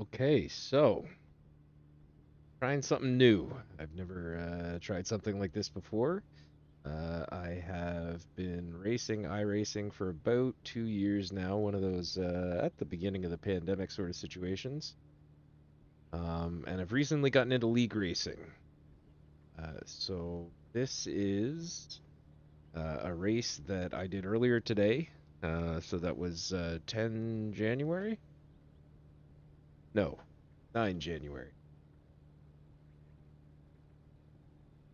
Okay, so trying something new. I've never tried something like this before. I have been racing iRacing for about 2 years now, one of those at the beginning of the pandemic sort of situations. And I've recently gotten into league racing. So this is a race that I did earlier today. So that was 10 January? No, 9 January.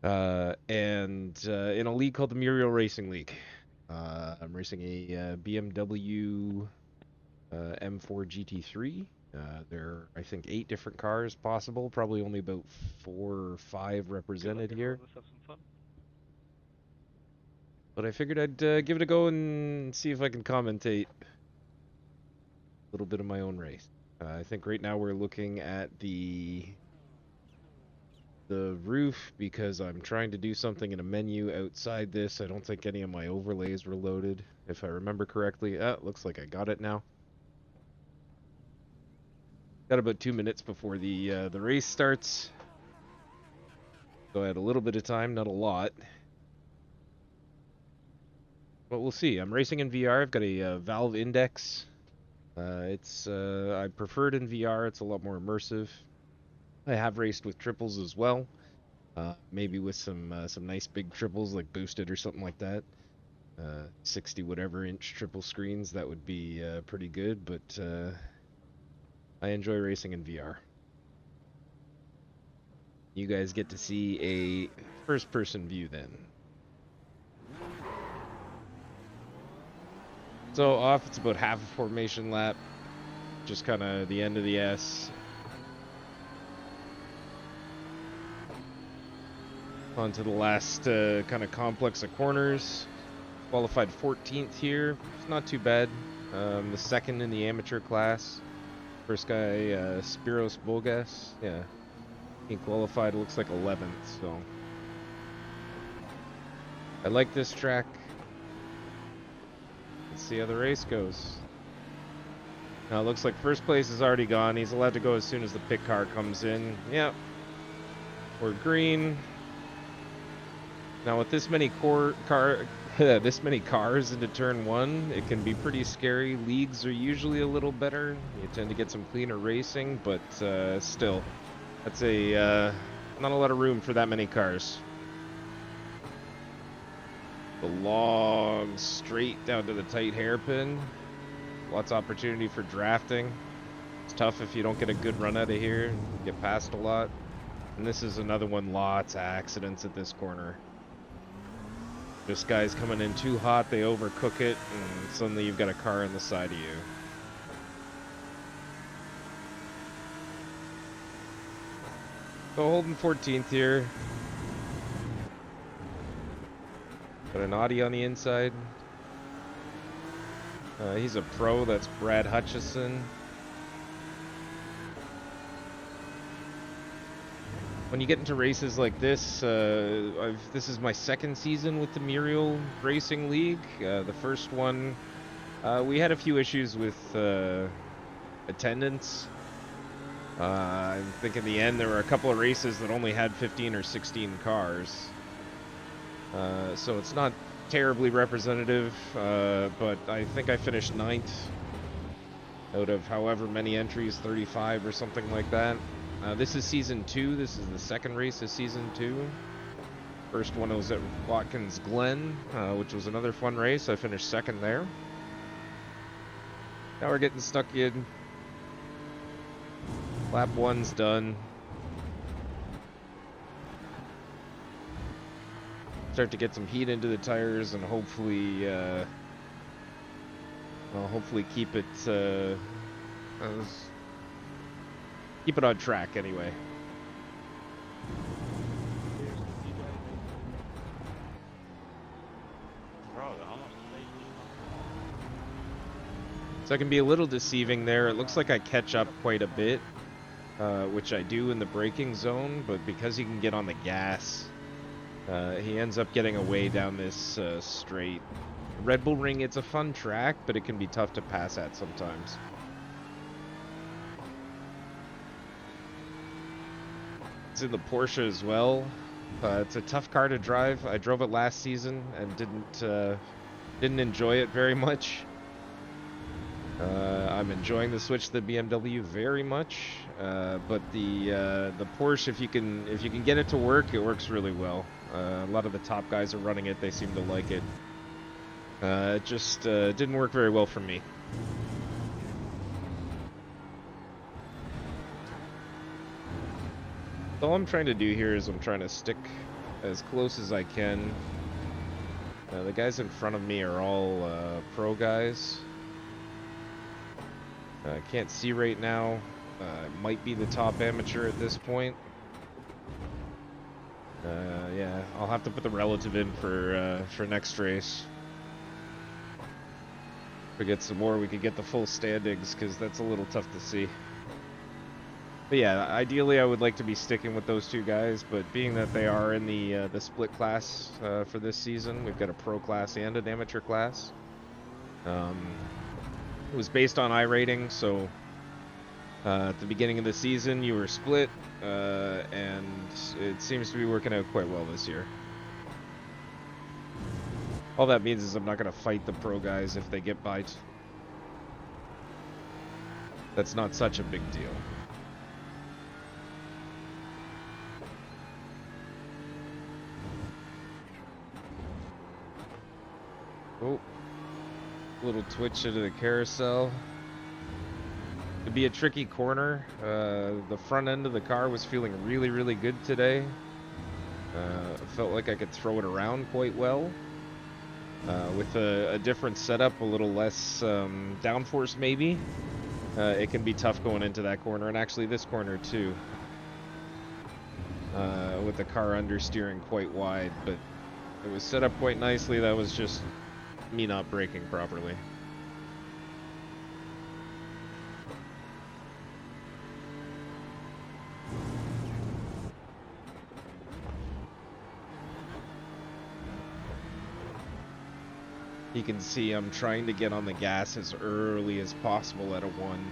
And in a league called the Muriel Racing League. I'm racing a BMW M4 GT3. There are, I think, 8 different cars possible. Probably only about 4 or 5 represented here. Let's have some fun. But I figured I'd give it a go and see if I can commentate a little bit of my own race. I think right now we're looking at the roof because I'm trying to do something in a menu outside this. I don't think any of my overlays were loaded, if I remember correctly. Looks like I got it now. Got about 2 minutes before the race starts. So I had a little bit of time, not a lot. But we'll see. I'm racing in VR. I've got a Valve Index. I prefer it in VR. It's a lot more immersive. I have raced with triples as well. Maybe with some nice big triples like boosted or something like that. 60 whatever inch triple screens, that would be pretty good, but I enjoy racing in VR. You guys get to see a first person view then. So off, it's about half a formation lap, just kind of the end of the S. Onto the last kind of complex of corners. Qualified 14th here. It's not too bad. The second in the amateur class. First guy, Spiros Bogas. Yeah. He qualified, looks like 11th, so. I like this track. Let's see how the race goes. Now it looks like first place is already gone. He's allowed to go as soon as the pit car comes in. Yep. We're green. Now with this many this many cars into turn one, it can be pretty scary. Leagues are usually a little better. You tend to get some cleaner racing, but still, that's not a lot of room for that many cars. The long straight down to the tight hairpin. Lots of opportunity for drafting. It's tough if you don't get a good run out of here. You get past a lot. And this is another one, lots of accidents at this corner. This guy's coming in too hot, they overcook it, and suddenly you've got a car on the side of you. So holding 14th here. Got an Audi on the inside. He's a pro, that's Brad Hutchison. When you get into races like this, this is my second season with the Muriel Racing League. The first one, we had a few issues with attendance. I think in the end there were a couple of races that only had 15 or 16 cars. So it's not terribly representative, but I think I finished 9th out of however many entries, 35 or something like that. This is season 2. This is the second race of season 2. First one was at Watkins Glen, which was another fun race. I finished second there. Now we're getting stuck in. Lap 1's done. Start to get some heat into the tires and hopefully, hopefully keep it on track anyway. So I can be a little deceiving there. It looks like I catch up quite a bit, which I do in the braking zone, but because he can get on the gas, he ends up getting away down this straight. Red Bull Ring, it's a fun track, but it can be tough to pass at sometimes. It's in the Porsche as well. It's a tough car to drive. I drove it last season and didn't enjoy it very much. I'm enjoying the switch to the BMW very much, but the Porsche, if you can get it to work, it works really well. A lot of the top guys are running it; they seem to like it. It just didn't work very well for me. All I'm trying to do here is I'm trying to stick as close as I can. The guys in front of me are all pro guys. I can't see right now. It might be the top amateur at this point. Yeah, I'll have to put the relative in for next race. If we get some more, we could get the full standings, because that's a little tough to see. But yeah, ideally I would like to be sticking with those two guys, but being that they are in the split class for this season, we've got a pro class and an amateur class. It was based on iRating, so at the beginning of the season you were split, and it seems to be working out quite well this year. All that means is I'm not going to fight the pro guys if they get by. That's not such a big deal. Oh, little twitch into the carousel. It'd be a tricky corner. The front end of the car was feeling really, really good today. Felt like I could throw it around quite well. With a different setup, a little less downforce maybe, it can be tough going into that corner, and actually this corner too. With the car understeering quite wide, but it was set up quite nicely. That was just me not braking properly. You can see I'm trying to get on the gas as early as possible at a 1.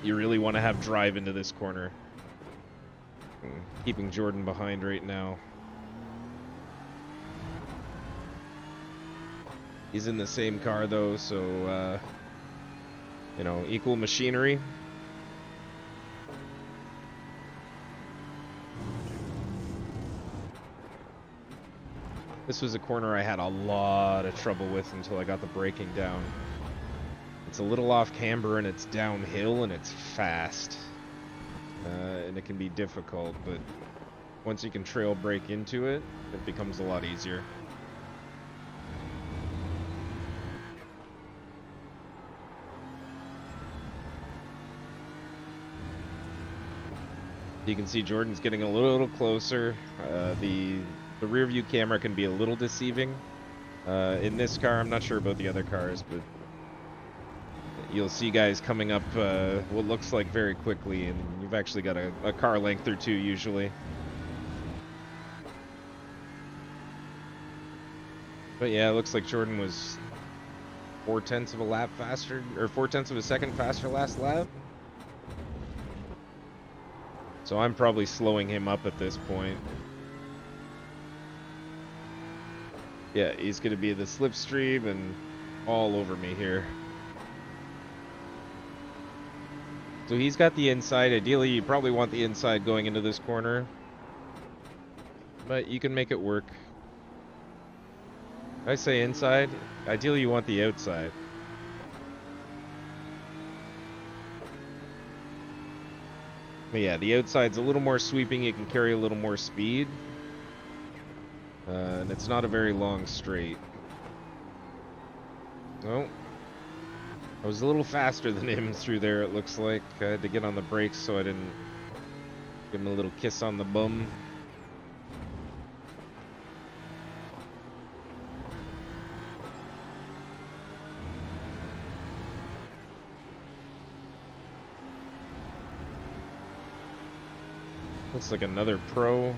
You really want to have drive into this corner. Keeping Jordan behind right now. He's in the same car though, so you know, equal machinery. This was a corner I had a lot of trouble with until I got the braking down. It's a little off camber and it's downhill and it's fast. And it can be difficult, but once you can trail brake into it, it becomes a lot easier. You can see Jordan's getting a little closer. The rear view camera can be a little deceiving. In this car, I'm not sure about the other cars, but you'll see guys coming up what looks like very quickly, and you've actually got a car length or two usually. But yeah, it looks like Jordan was 4/10 of a lap faster, or 4/10 of a second faster last lap. So I'm probably slowing him up at this point. Yeah, he's going to be the slipstream and all over me here. So he's got the inside. Ideally, you probably want the inside going into this corner. But you can make it work. If I say inside, ideally you want the outside. But yeah, the outside's a little more sweeping. You can carry a little more speed. And it's not a very long straight. Oh. I was a little faster than him through there, it looks like. I had to get on the brakes so I didn't give him a little kiss on the bum. Looks like another pro.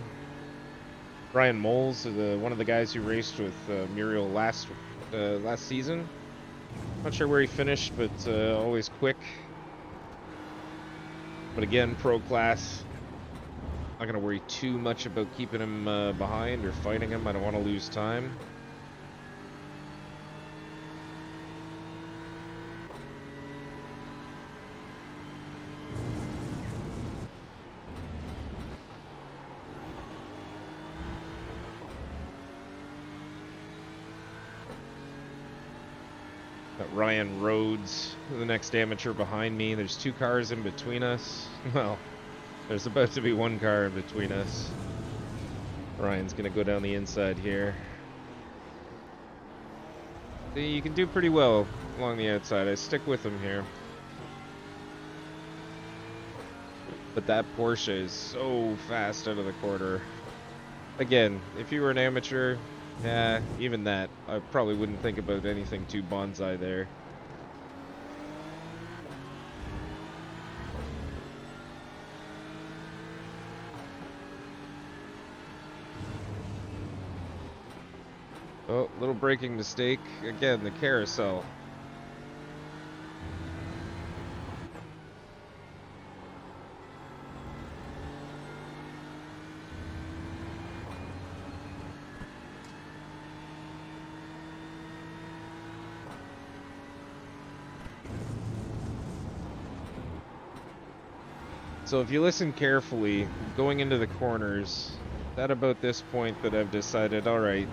Brian Moles, one of the guys who raced with Muriel last season. Not sure where he finished, but always quick. But again, pro class. Not going to worry too much about keeping him behind or fighting him. I don't want to lose time. Got Ryan Rhodes, the next amateur behind me. There's 2 cars in between us. Well, there's about to be 1 car in between us. Ryan's going to go down the inside here. You can do pretty well along the outside. I stick with him here. But that Porsche is so fast out of the corner. Again, if you were an amateur, yeah, even that, I probably wouldn't think about anything too bonsai there. Oh, little braking mistake. Again, the carousel. So if you listen carefully, going into the corners, at about this point that I've decided, all right,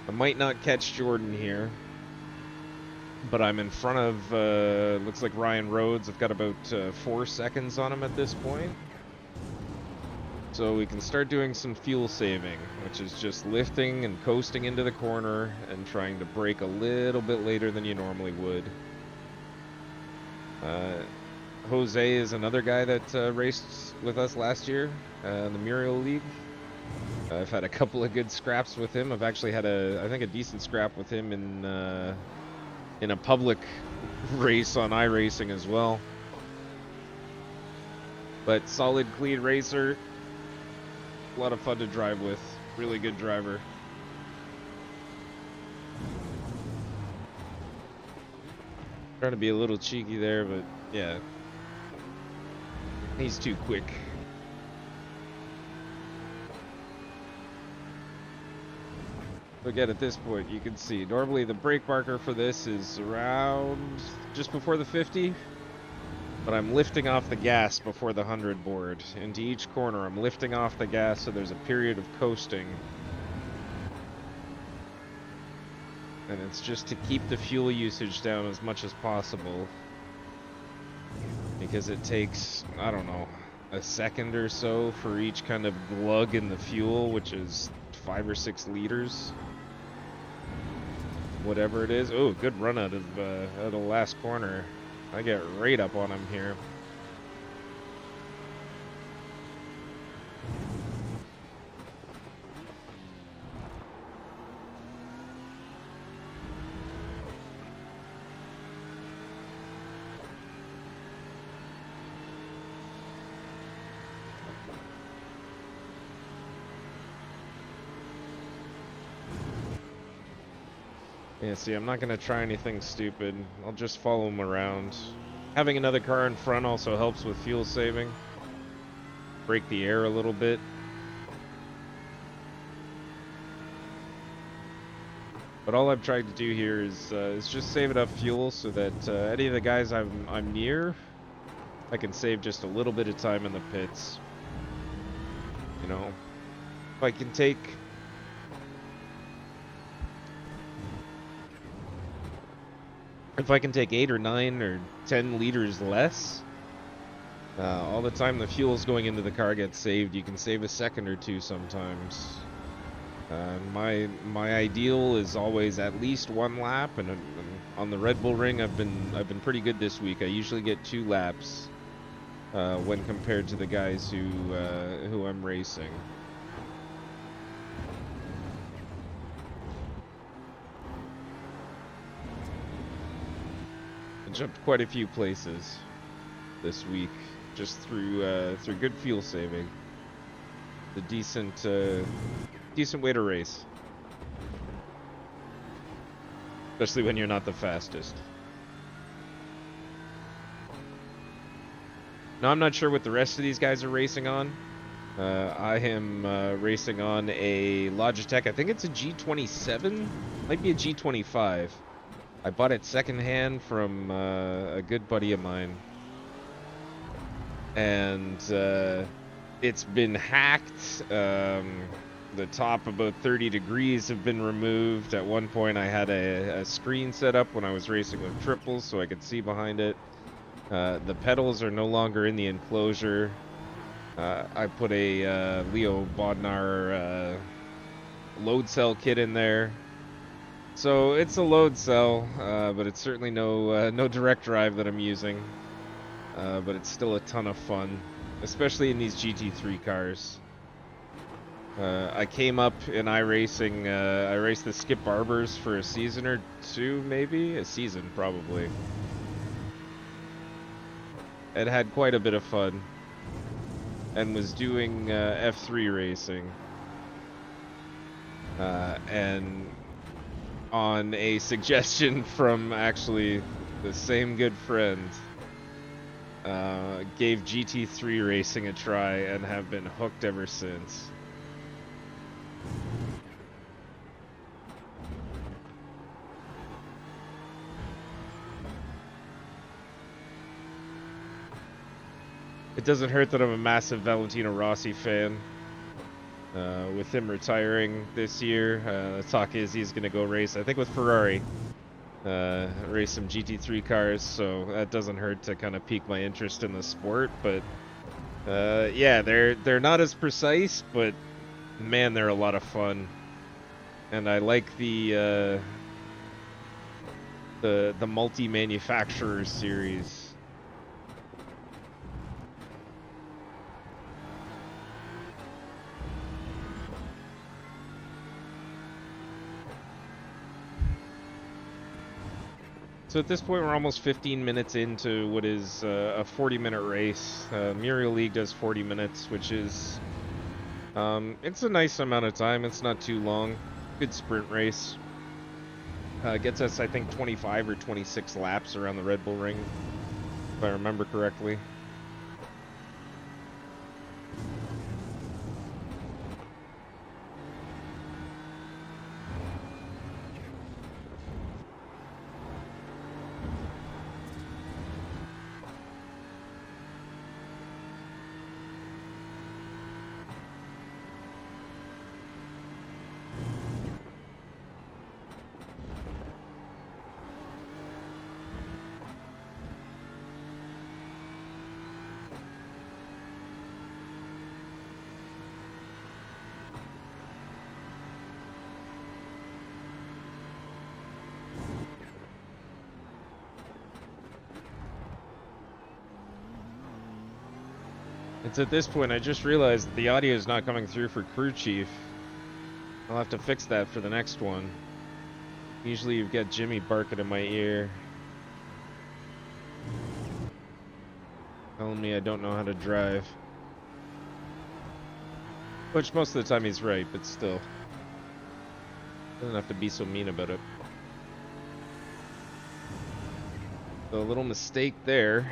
I might not catch Jordan here, but I'm in front of, looks like Ryan Rhodes. I've got about 4 seconds on him at this point. So we can start doing some fuel saving, which is just lifting and coasting into the corner and trying to brake a little bit later than you normally would. Jose is another guy that raced with us last year in the Muriel League. I've had a couple of good scraps with him. I've actually had I think a decent scrap with him in a public race on iRacing as well. But solid, clean racer. A lot of fun to drive with. Really good driver. Trying to be a little cheeky there, but yeah. He's too quick. Again, at this point, you can see, normally the brake marker for this is around just before the 50, but I'm lifting off the gas before the 100 board. Into each corner, I'm lifting off the gas, so there's a period of coasting. And it's just to keep the fuel usage down as much as possible. Because it takes, I don't know, a second or so for each kind of glug in the fuel, which is 5 or 6 liters. Whatever it is. Oh, good run out of the last corner. I get right up on him here. Yeah, see, I'm not going to try anything stupid. I'll just follow him around. Having another car in front also helps with fuel saving. Brake the air a little bit. But all I've tried to do here is just save enough fuel so that any of the guys I'm near, I can save just a little bit of time in the pits. You know, if I can take... If I can take 8 or 9 or 10 liters less, all the time the fuel's going into the car gets saved. You can save a second or two sometimes. My ideal is always at least 1 lap, and on the Red Bull Ring I've been pretty good this week. I usually get 2 laps when compared to the guys who I'm racing. Jumped quite a few places this week just through good fuel saving. The decent way to race. especially when you're not the fastest. Now, I'm not sure what the rest of these guys are racing on. I am racing on a Logitech. I think it's a G27. Might be a G25. I bought it secondhand from a good buddy of mine. And it's been hacked. The top about 30 degrees have been removed. At one point I had a screen set up when I was racing with triples so I could see behind it. The pedals are no longer in the enclosure. I put a Leo Bodnar load cell kit in there. So it's a load cell, but it's certainly no direct drive that I'm using. But it's still a ton of fun, especially in these GT3 cars. I came up in iRacing, I raced the Skip Barbers for a season or two, maybe? A season, probably. It had quite a bit of fun. And was doing F3 racing. And on a suggestion from actually the same good friend, gave GT3 racing a try and have been hooked ever since. It doesn't hurt that I'm a massive Valentino Rossi fan. With him retiring this year, the talk is he's going to go race, I think with Ferrari, race some GT3 cars, so that doesn't hurt to kind of pique my interest in the sport. But yeah, they're not as precise, but man, they're a lot of fun. And I like the multi-manufacturer series. So at this point, we're almost 15 minutes into what is a 40-minute race. Muriel League does 40 minutes, which is it's a nice amount of time. It's not too long. Good sprint race. Gets us, I think, 25 or 26 laps around the Red Bull Ring, if I remember correctly. It's at this point I just realized that the audio is not coming through for Crew Chief. I'll have to fix that for the next one. Usually you've got Jimmy barking in my ear, telling me I don't know how to drive. Which most of the time he's right, but still. Doesn't have to be so mean about it. So a little mistake there.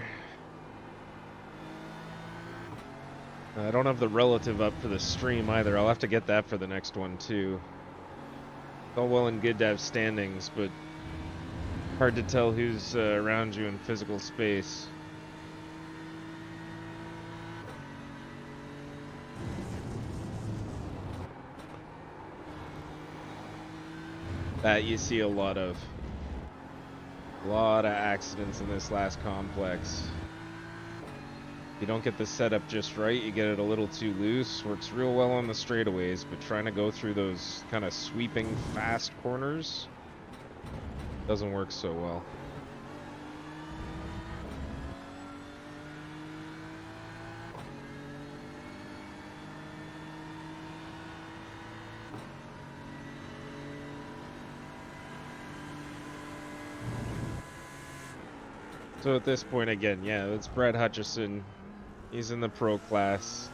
I don't have the relative up for the stream either. I'll have to get that for the next one too. It's all well and good to have standings, but hard to tell who's around you in physical space. That you see a lot of. A lot of accidents in this last complex. You don't get the setup just right, you get it a little too loose. Works real well on the straightaways, but trying to go through those kind of sweeping fast corners doesn't work so well. So at this point again, yeah, that's Brad Hutchison. He's in the pro class.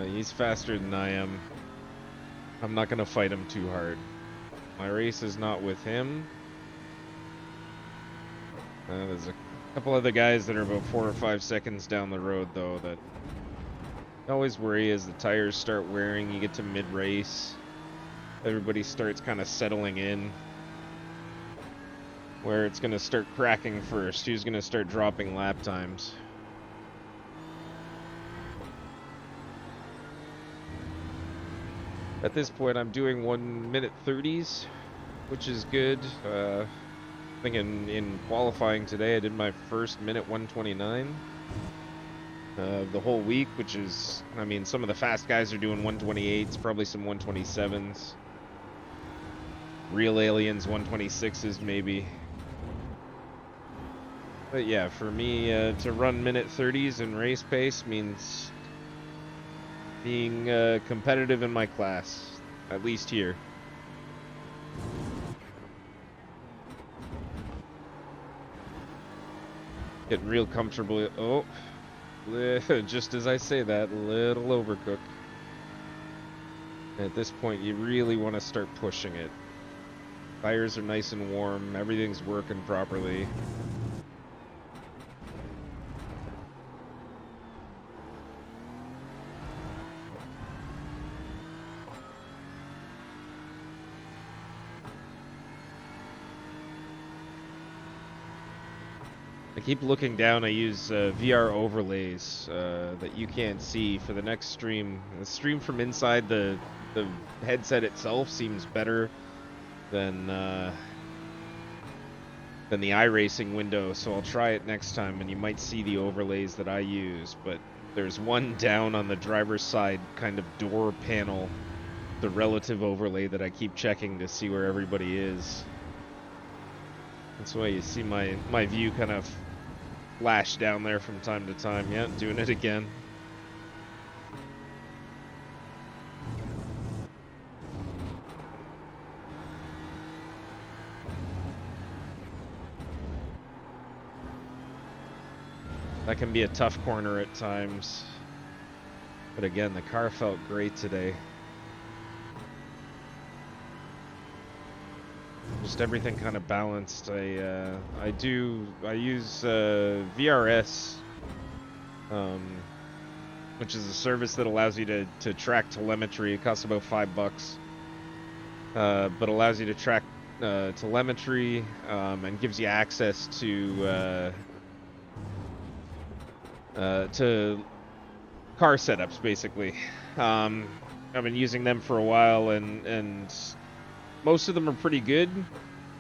He's faster than I am. I'm not going to fight him too hard. My race is not with him. There's a couple other guys that are about 4 or 5 seconds down the road, though, that I always worry as the tires start wearing, you get to mid-race, everybody starts kind of settling in, where it's going to start cracking first, who's going to start dropping lap times. At this point, I'm doing 1 minute 30s, which is good. I think in qualifying today, I did my first minute 129 the whole week, which is, I mean, some of the fast guys are doing 128s, probably some 127s. Real aliens 126s maybe. But yeah, for me to run minute 30s in race pace means being competitive in my class, at least here. Getting real comfortable. Oh, just as I say that, little overcook. At this point, you really want to start pushing it. Tires are nice and warm, everything's working properly. I keep looking down. I use VR overlays that you can't see for the next stream. The stream from inside the headset itself seems better than the iRacing window, so I'll try it next time, and you might see the overlays that I use. But there's one down on the driver's side kind of door panel, the relative overlay that I keep checking to see where everybody is. That's why you see my view kind of flash down there from time to time. Yeah, doing it again. That can be a tough corner at times. But again, the car felt great today. Just everything kind of balanced. I use VRS, which is a service that allows you to track telemetry. It costs about $5, but allows you to track telemetry and gives you access to car setups, basically. I've been using them for a while, and most of them are pretty good,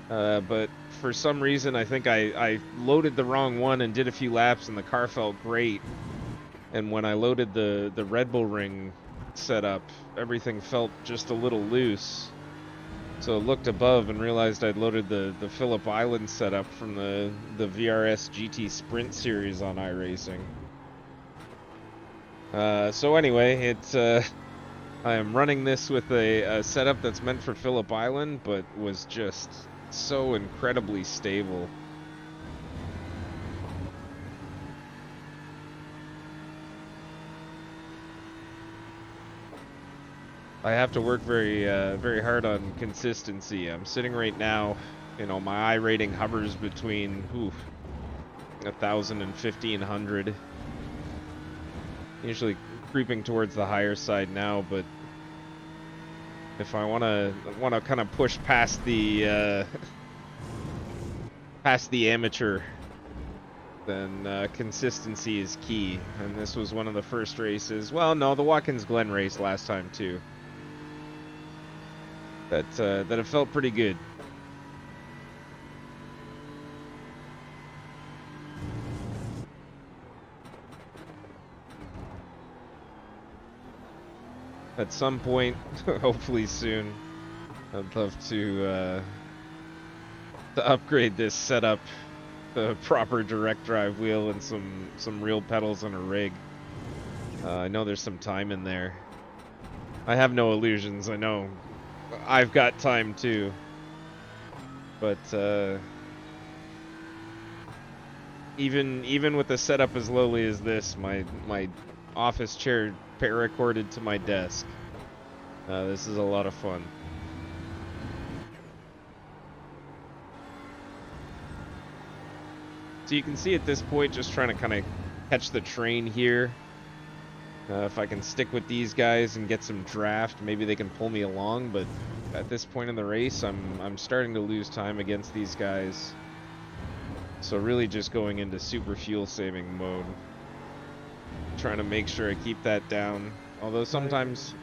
but for some reason I think I loaded the wrong one and did a few laps, and the car felt great. And when I loaded the Red Bull Ring setup, everything felt just a little loose. So I looked above and realized I'd loaded the Phillip Island setup from the VRS GT Sprint series on iRacing. So anyway, I am running this with a setup that's meant for Phillip Island, but was just so incredibly stable. I have to work very hard on consistency. I'm sitting right now, you know, my I rating hovers between 1,000 and 1,500. Usually creeping towards the higher side now, but if I want to kind of push past the amateur, then consistency is key. And this was one of the first races. Well, no, the Watkins Glen race last time too. That it felt pretty good. At some point, hopefully soon, I'd love to upgrade this setup, the proper direct drive wheel and some real pedals and a rig. I know there's some time in there. I have no illusions. I know I've got time too, but even with the setup as lowly as this, my office chair paracorded to my desk. This is a lot of fun. So you can see at this point, just trying to kind of catch the train here. If I can stick with these guys and get some draft, maybe they can pull me along, but at this point in the race, I'm starting to lose time against these guys. So really just going into super fuel saving mode. Trying to make sure I keep that down. Although sometimes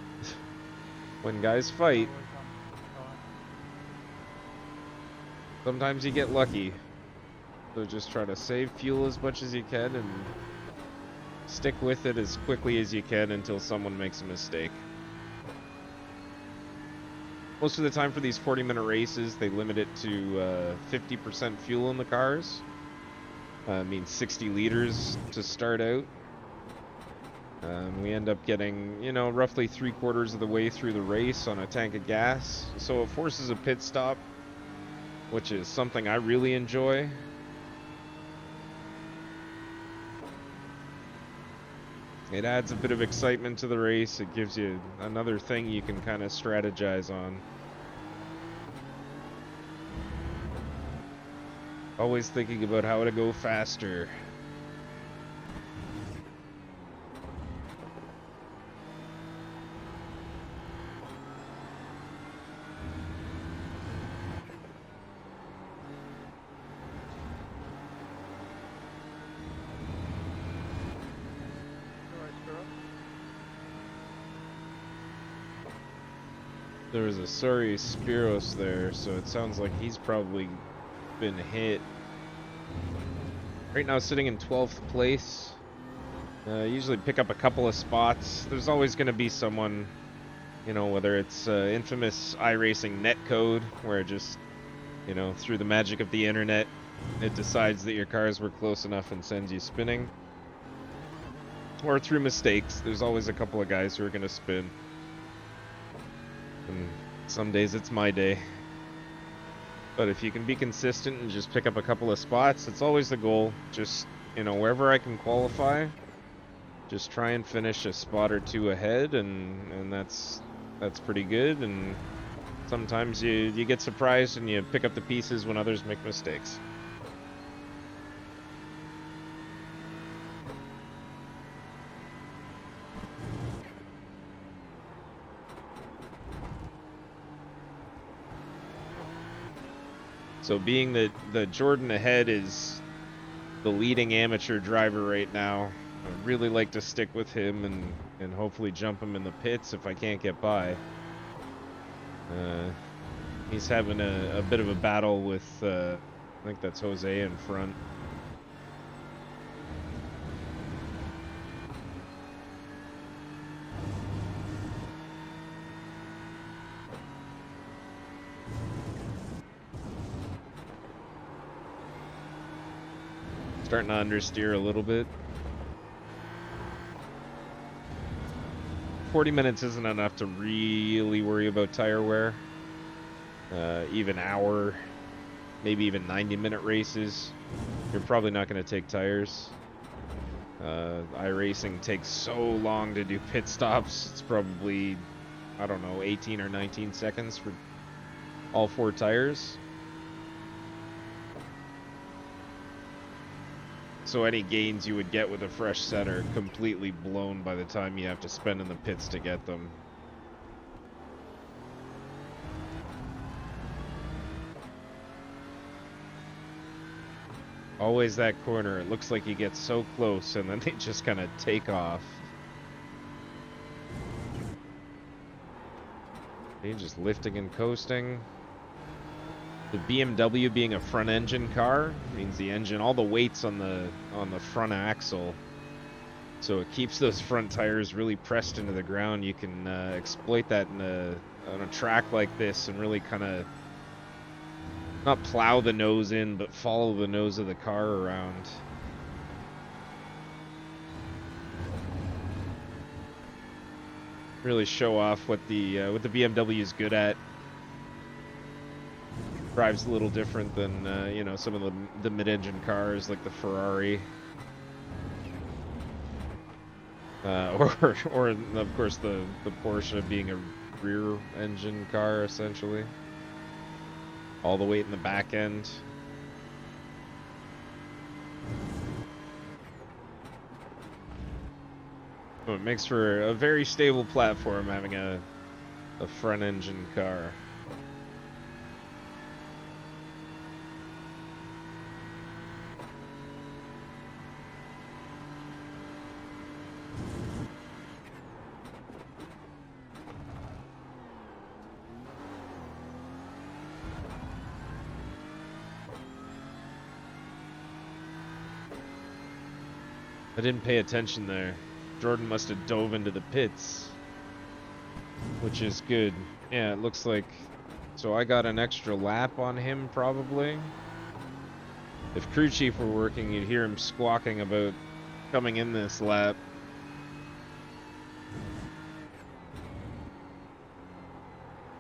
when guys fight, sometimes you get lucky. So just try to save fuel as much as you can and stick with it as quickly as you can until someone makes a mistake. Most of the time for these 40-minute races, they limit it to 50% fuel in the cars. Means 60 liters to start out. We end up getting, you know, roughly 3/4 of the way through the race on a tank of gas. So it forces a pit stop, which is something I really enjoy. It adds a bit of excitement to the race. It gives you another thing you can kind of strategize on. Always thinking about how to go faster. There was a sorry Spiros there, so it sounds like he's probably been hit. Right now sitting in 12th place. Usually pick up a couple of spots. There's always going to be someone, you know, whether it's infamous iRacing netcode, where just, you know, through the magic of the internet, it decides that your cars were close enough and sends you spinning. Or through mistakes. There's always a couple of guys who are going to spin. And some days it's my day. But if you can be consistent and just pick up a couple of spots, it's always the goal. Just, you know, wherever I can qualify, just try and finish a spot or two ahead, and that's pretty good. And sometimes you get surprised and you pick up the pieces when others make mistakes. So being that the Jordan ahead is the leading amateur driver right now, I'd really like to stick with him and hopefully jump him in the pits if I can't get by. He's having a bit of a battle with, I think that's Jose in front. Starting to understeer a little bit. 40 minutes isn't enough to really worry about tire wear. Even hour, maybe even 90-minute races, you're probably not going to take tires. iRacing takes so long to do pit stops. It's probably, I don't know, 18 or 19 seconds for all 4 tires. So any gains you would get with a fresh set are completely blown by the time you have to spend in the pits to get them. Always that corner. It looks like you get so close and then they just kind of take off. You're just lifting and coasting. The BMW being a front engine car means the engine, all the weight's on the front axle, so it keeps those front tires really pressed into the ground. You can exploit that on a track like this and really kind of not plow the nose in, but follow the nose of the car around. Really show off what the BMW is good at. Drives a little different than you know, some of the mid-engine cars like the Ferrari, or of course the Porsche being a rear-engine car essentially. All the weight in the back end. So it makes for a very stable platform having a front engine car. I didn't pay attention there. Jordan must have dove into the pits, which is good. Yeah, it looks like... So I got an extra lap on him, probably. If crew chief were working, you'd hear him squawking about coming in this lap.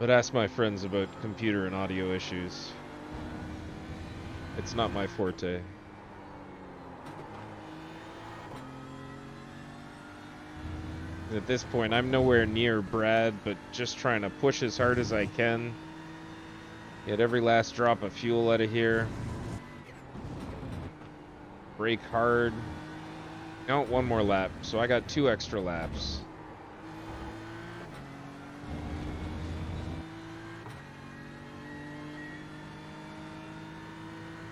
But ask my friends about computer and audio issues. It's not my forte. At this point, I'm nowhere near Brad, but just trying to push as hard as I can. Get every last drop of fuel out of here. Brake hard. No, one more lap. So I got 2 extra laps.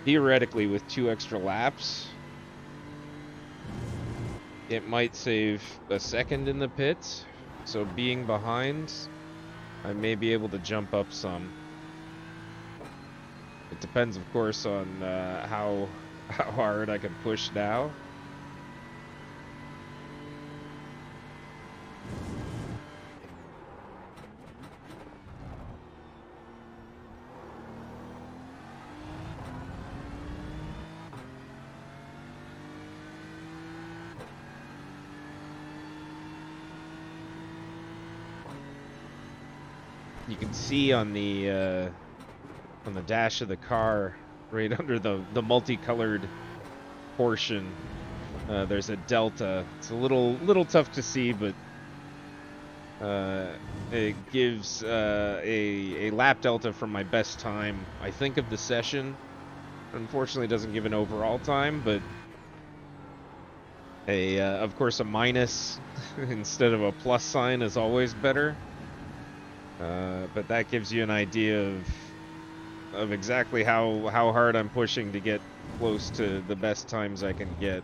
Theoretically, with 2 extra laps, it might save a second in the pits. So being behind, I may be able to jump up some. It depends, of course, on how hard I can push now. You can see on the dash of the car, right under the multicolored portion, there's a delta. It's a little tough to see, but it gives a lap delta from my best time, I think, of the session. Unfortunately, it doesn't give an overall time, but of course, a minus instead of a plus sign is always better. But that gives you an idea of exactly how hard I'm pushing to get close to the best times I can get.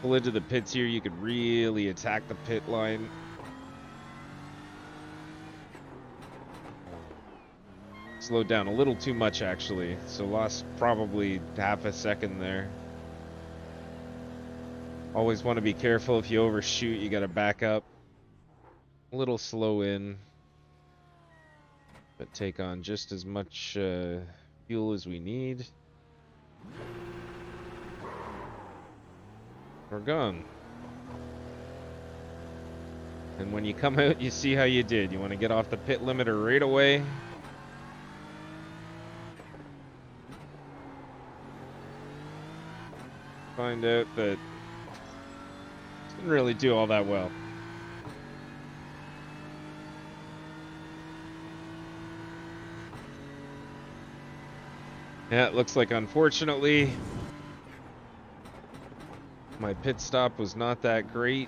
Pull into the pits here, you could really attack the pit line. Slowed down a little too much, actually, so lost probably half a second there. Always want to be careful. If you overshoot, you gotta back up. A little slow in, but take on just as much fuel as we need. We're gone. And when you come out, you see how you did. You want to get off the pit limiter right away. Find out that didn't really do all that well. Yeah, it looks like, unfortunately, my pit stop was not that great.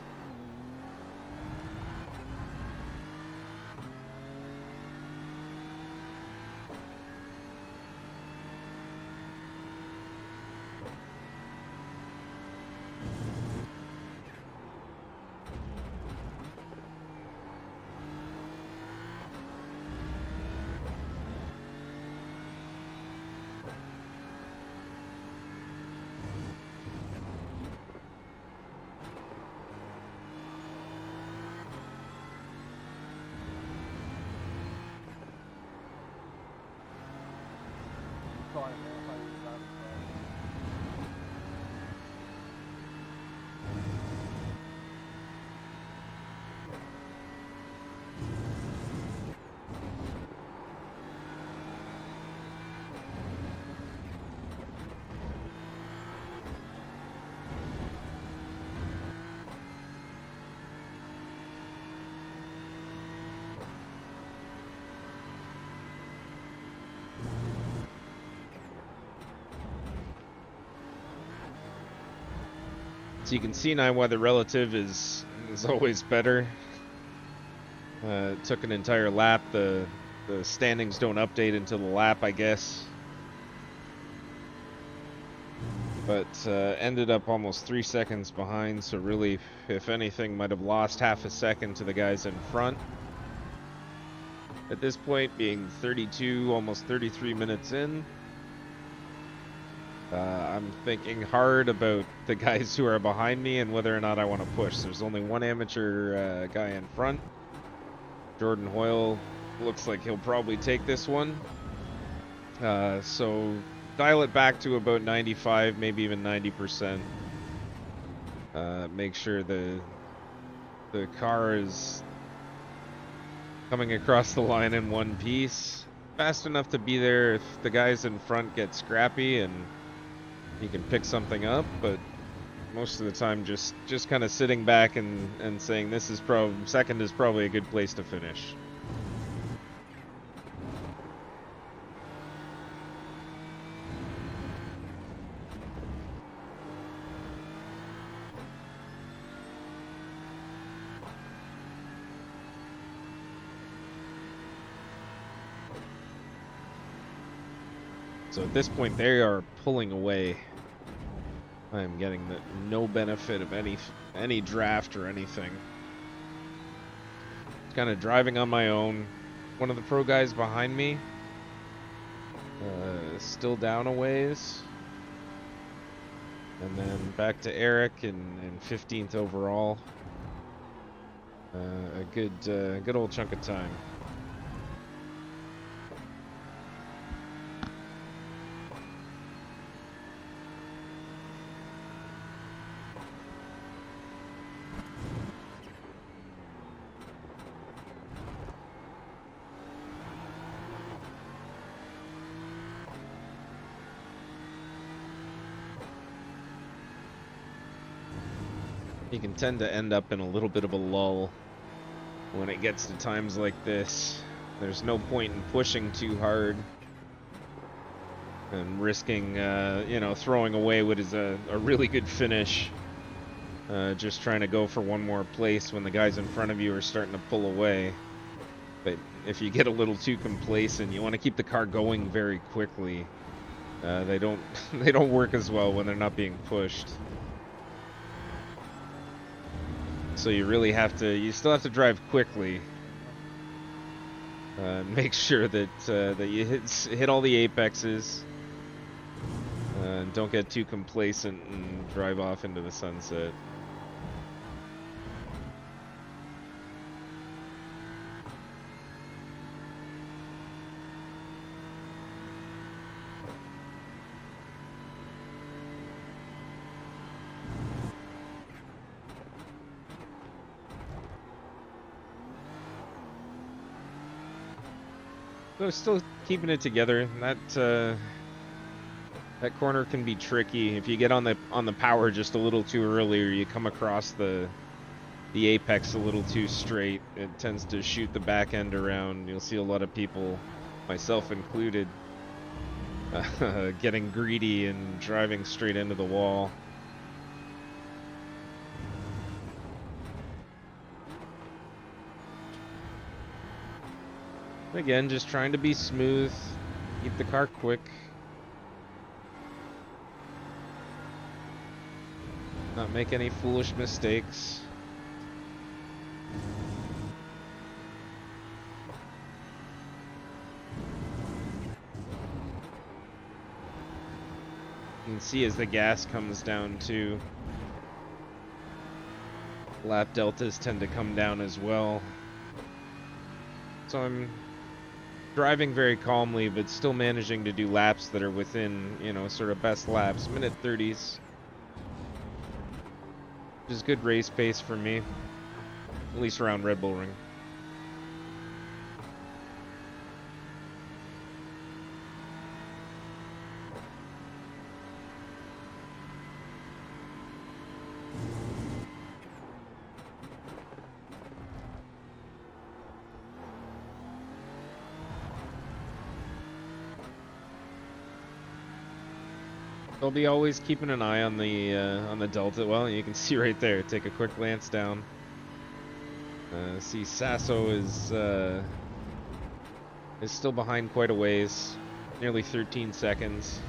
So you can see now why the relative is always better. It took an entire lap. The standings don't update until the lap, I guess. But ended up almost 3 seconds behind, so really, if anything, might have lost half a second to the guys in front. At this point, being 32, almost 33 minutes in, I'm thinking hard about the guys who are behind me and whether or not I want to push. There's only one amateur guy in front. Jordan Hoyle looks like he'll probably take this one. So dial it back to about 95, maybe even 90%. Make sure the car is coming across the line in one piece. Fast enough to be there if the guys in front get scrappy and you can pick something up, but most of the time just kind of sitting back and saying this is second is probably a good place to finish. So at this point, they are pulling away. I am getting no benefit of any draft or anything. Kind of driving on my own. One of the pro guys behind me, still down a ways. And then back to Eric in 15th overall. A good old chunk of time. You can tend to end up in a little bit of a lull when it gets to times like this. There's no point in pushing too hard and risking, throwing away what is a really good finish. Just trying to go for one more place when the guys in front of you are starting to pull away. But if you get a little too complacent, you want to keep the car going very quickly. They don't work as well when they're not being pushed. So you really you still have to drive quickly. Make sure that you hit all the apexes. And don't get too complacent and drive off into the sunset. So still keeping it together. That corner can be tricky if you get on the power just a little too early, or you come across the apex a little too straight. It tends to shoot the back end around. You'll see a lot of people, myself included, getting greedy and driving straight into the wall. Again, just trying to be smooth, keep the car quick. Not make any foolish mistakes. You can see as the gas comes down too, lap deltas tend to come down as well. So I'm driving very calmly, but still managing to do laps that are within, sort of best laps, minute 30s. Which is good race pace for me, at least around Red Bull Ring. I'll be always keeping an eye on the Delta. Well, you can see right there. Take a quick glance down. See, Sasso is still behind quite a ways, nearly 13 seconds.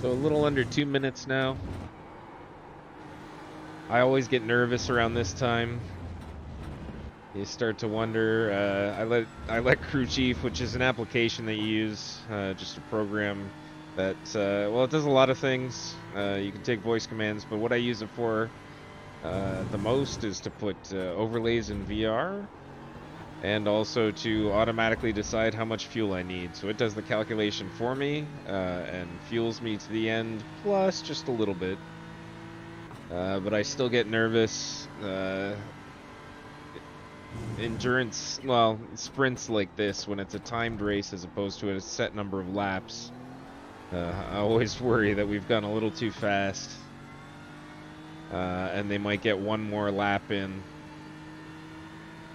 So a little under 2 minutes now. I always get nervous around this time. You start to wonder. I let Crew Chief, which is an application that you use, just a program that well, it does a lot of things. You can take voice commands, but what I use it for the most is to put overlays in VR, and also to automatically decide how much fuel I need. So it does the calculation for me and fuels me to the end, plus just a little bit. But I still get nervous. Endurance, well, sprints like this, when it's a timed race as opposed to a set number of laps, I always worry that we've gone a little too fast. And they might get one more lap in,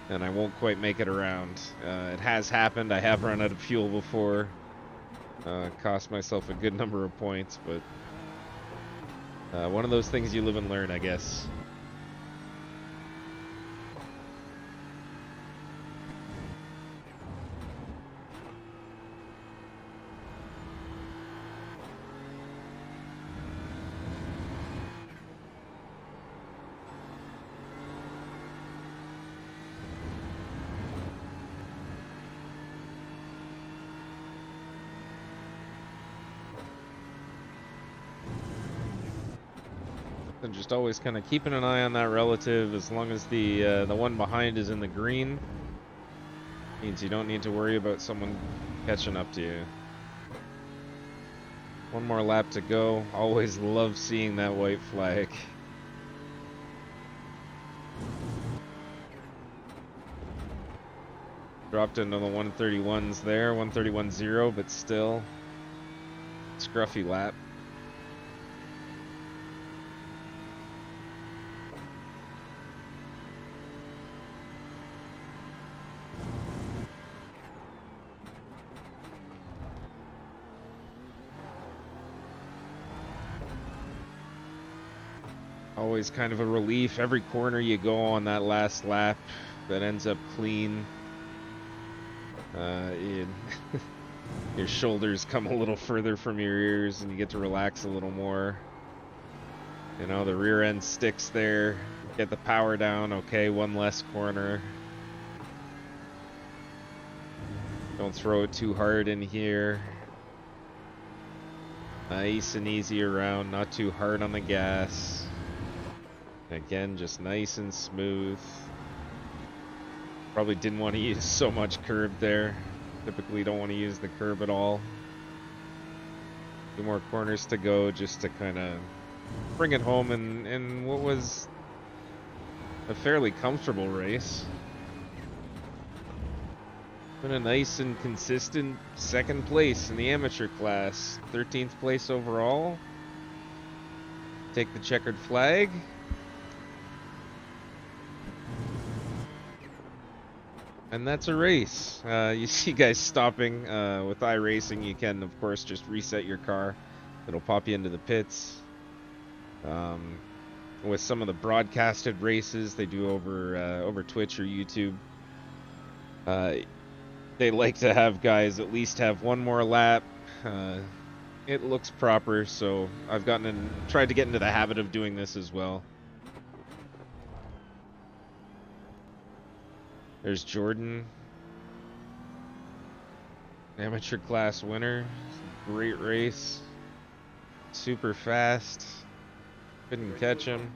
and I won't quite make it around. It has happened. I have run out of fuel before. Cost myself a good number of points, but one of those things you live and learn, I guess. And just always kind of keeping an eye on that relative. As long as the one behind is in the green, means you don't need to worry about someone catching up to you. One more lap to go. Always love seeing that white flag. Dropped into the 131s there, 131.0, but still scruffy lap. Always kind of a relief. Every corner you go on that last lap that ends up clean. Your shoulders come a little further from your ears and you get to relax a little more. You know, the rear end sticks there. Get the power down. Okay, one less corner. Don't throw it too hard in here. Nice and easy around, not too hard on the gas. Again, just nice and smooth. Probably didn't want to use so much curb there. Typically don't want to use the curb at all. 2 more corners to go just to kind of bring it home in what was a fairly comfortable race. Been a nice and consistent 2nd place in the amateur class. 13th place overall. Take the checkered flag. And that's a race. You see guys stopping. With iRacing, you can, of course, just reset your car. It'll pop you into the pits. With some of the broadcasted races they do over Twitch or YouTube, they like to have guys at least have one more lap. It looks proper, so I've tried to get into the habit of doing this as well. There's Jordan, amateur class winner. Great race, super fast. Couldn't catch him.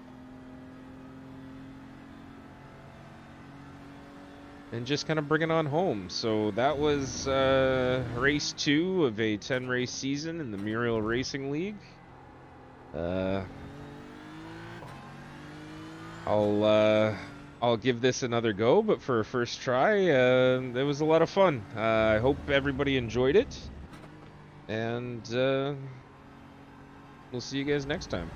And just kind of bring it on home. So that was race 2 of a 10-race season in the Muriel Racing League. I'll give this another go, but for a first try, it was a lot of fun. I hope everybody enjoyed it, and we'll see you guys next time.